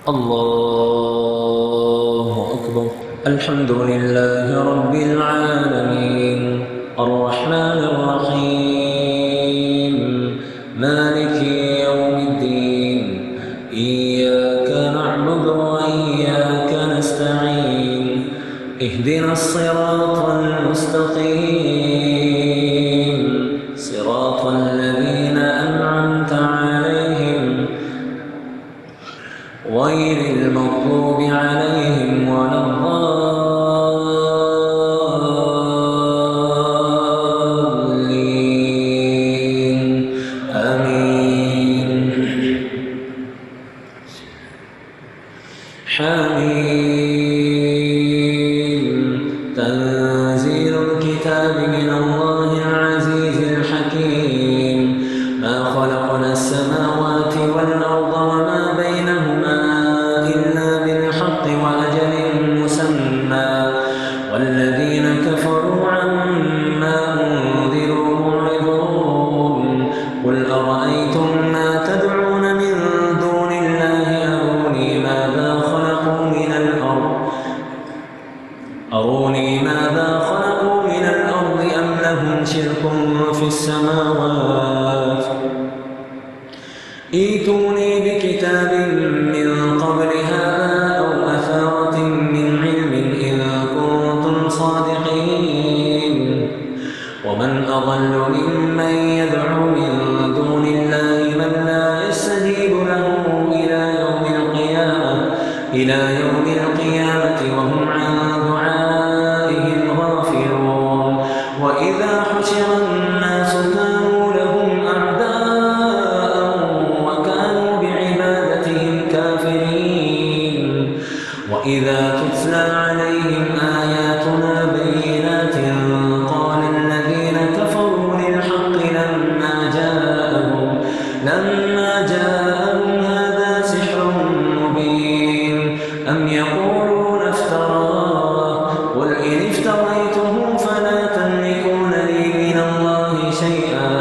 الله أكبر. الحمد لله رب العالمين الرحمن الرحيم مالك يوم الدين إياك نعبد وإياك نستعين اهدنا الصراط المستقيم صراط الذين أنعمت عليهم غير المغضوب عليهم ولا الضالين آمين. حميم تنزيل الكتاب من الله العزيز الحكيم ما خلقنا السماوات والأرض وما بينهما إلا بالحق وأجل مسمى والذين كفروا عما أنذروا معرضون قل أرأيتم ما تدعون من دون الله أروني ماذا خلقوا من الأرض أم لهم شرك في السماوات ائتوني بكتاب من قبل هذا أو أثارة من علم إن كنتم صادقين. ومن أضل ممن يدعو من دون الله من لا يستجيب له إلى يوم القيامة وهم عن دعائهم غافلون. وإذا حشر الناس كانوا لهم أعداء وكانوا بعبادتهم كافرين. وإذا تتلى عليهم آياتنا بينات قال الذين كفروا للحق لما جاءهم هذا سحر مبين أم يقولون افتراه قل إن افتريته فلا تملكون لي من الله شيئا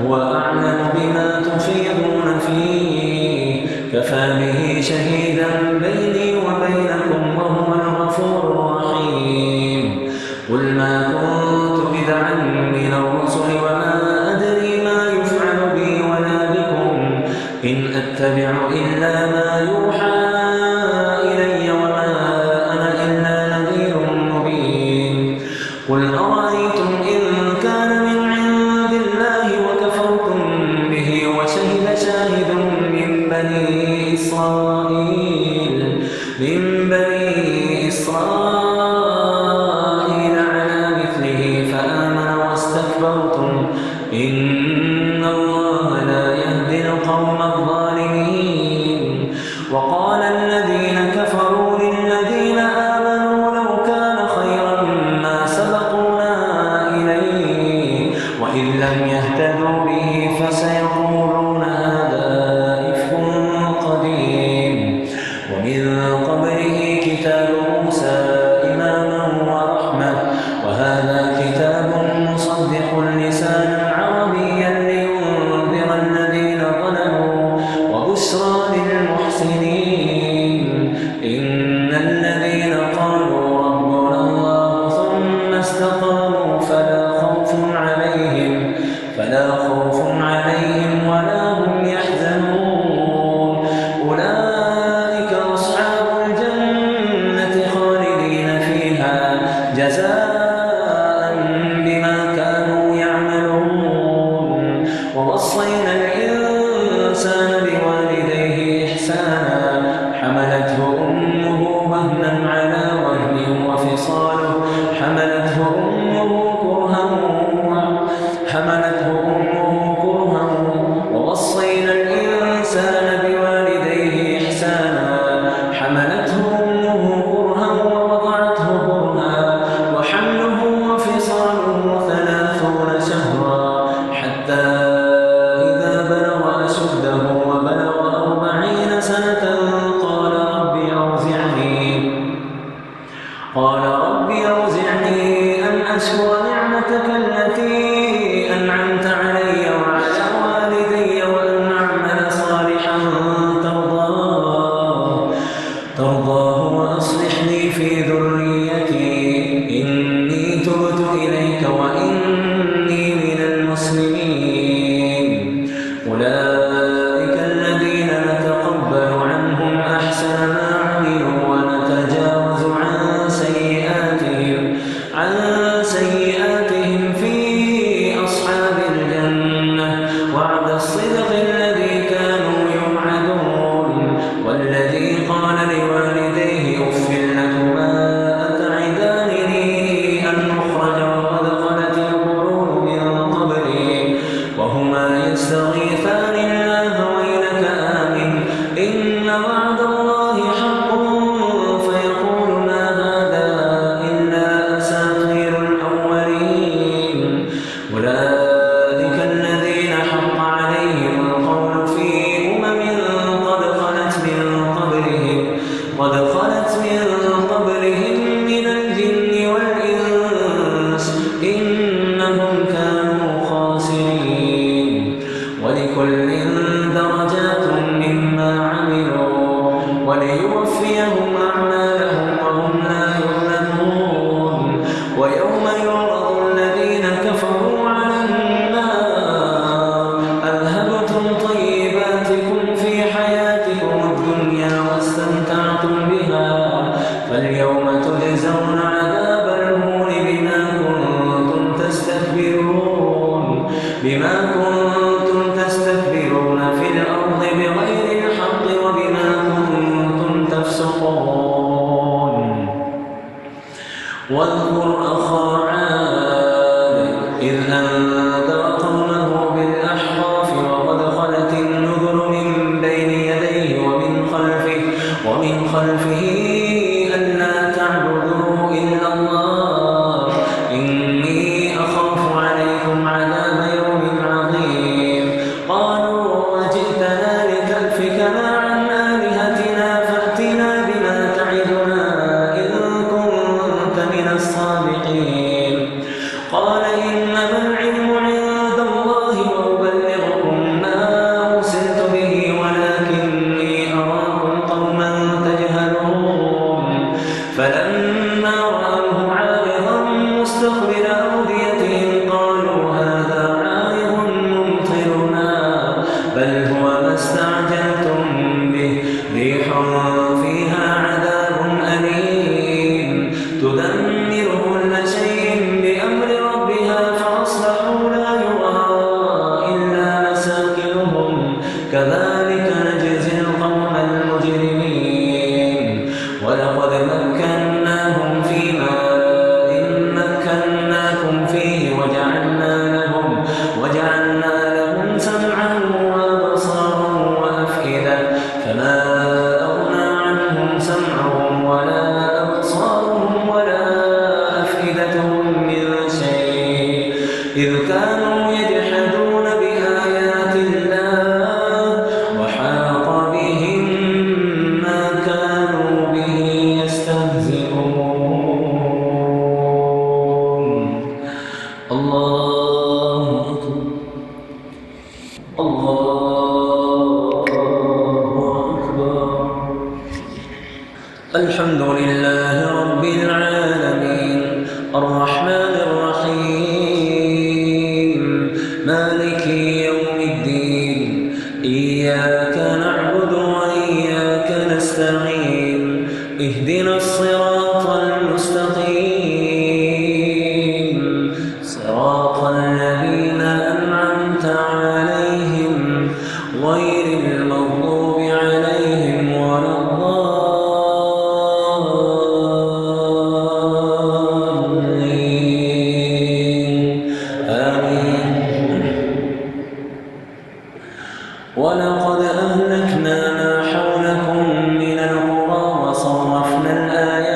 هو أعلم بما تفيضون فيه كفى به شهيدا بيني وبينكم وهو الغفور الرحيم. قل ما كنت بدعا من الرسل وما أدري ما يفعل بي ولا بكم إن أتبع إلا ما يوحى إلي وما أنا إلا نذير مبين. قل أرأيتم إن كان من عند الله وكفرتم به وشهد شاهد من بني إسرائيل على مثله فآمن واستكبرتم إن الله لا يهدي القوم الظالمين. وقال الذين كفروا للذين آمنوا لو كان خيرا ما سبقونا إليه وإن لم يهتدوا به فسيقولون هذا إفك قديم. ومن قبله كتاب موسى إماما ورحمة وهذا كتاب مصدق لسانا عربيا لينذر الذين ظلموا وبشرى للمحسنين. إن الذين قالوا ربنا الله ثم استقاموا فلا خوف عليهم ولا هم يحزنون. أولئك أصحاب الجنة خالدين فيها جزاء بما كانوا يعملون. ووصينا الإنسان بوالديه إحسانا حملته أمه وهنا على وهن وفصاله حملته أمه كرها ووصينا الإنسان بوالديه إحسانا حملته أمه كرها ووضعته كرها وحمله وفصاله 30 شهرا حتى إذا بلغ أشده وبلغ 40 سنة والذي قال لوالديه أف لكما أتعدانني أن أخرج وقد خلت القرون من قبلي وهما يستغيثان الله ويلك آمن إن وعد الله حق فيقول ما هذا إلا أساطير الأولين أولئك الذين حق عليهم القول في أمم قد خلت من قبلهم من الجن والإنس إنهم كانوا خاسرين ولكل درجات مما عملوا وليوفيهم أعمالهم وهم لا يظلمون ويوم يعرض الذين كفروا على النار أذهبتم طيباتكم في حياتكم الدنيا واستمتعتم بها فاليوم تجزون عذاب الهون بما كنتم تستكبرون في الأرض بغير الحق وبما كنتم تفسقون واذكر أخا عاد إذ أنذر قومه بالأحقاف وقد خلت النذر من بين يديه ومن خلفه ألا تعبدوا إلا الله إني أخاف عليكم عذاب يوم عظيم قالوا وجئتنا لتأفكنا عن آلهتنا فأتنا بما تعدنا إن كنت من الصادقين قال إنما العلم عند الله وأبلغكم ما أرسلت به ولكني أراكم قوما تجهلون فلما رأوه عارضا مستقبل أوديتهم قالوا هذا عارض ممطرنا بل هو ما استعجلتم به ريح فيها عذاب أليم تدمر كل شيء بأمر ربها فأصبحوا لا يرى إلا مساكنهم كذلك نجزي القوم المجرمين ولقد مكناهم في ماء مكناكم فيه وجعلنا لهم سمعا وبصرا وأفئدة فما أغنى عنهم سمعهم ولا أبصارهم ولا أفئدتهم من شيء إذ كانوا يجحدون بآيات الله وحاق بهم ما كانوا به يستهزئون الله أكبر الله أكبر الحمد لله رب العالمين الرحمن الرحيم مالك يوم الدين إياك نعبد وإياك نستعين اهدنا الصراط المستقيم صراط الذين أنعمت عليهم غير المغضوب عليهم ولا الضالين آمين ولقد أهلكنا ما حولكم من القرى وصرفنا الآيات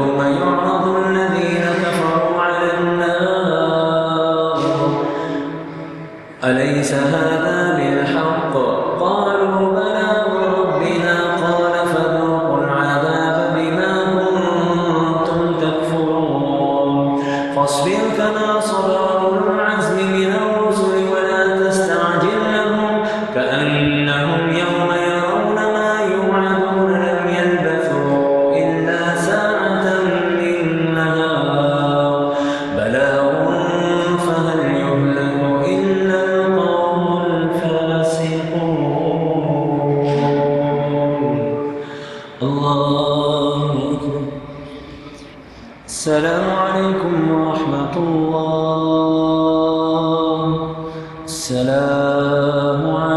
ويوم يعرض الذين كفروا على النار أليس هذا بالحق قالوا بلى وربنا قال فذوقوا العذاب بما كنتم تكفرون فاصبر كما صبر أولو العزم من الرسل ولا تستعجل لهم كأنهم يوم يرون ما يوعدون لم يلبثوا إلا ساعة من نهار بلاغ فهل يهلك إلا القوم الفاسقون. الله أكبر. السلام عليكم ورحمة الله. السلام عليكم.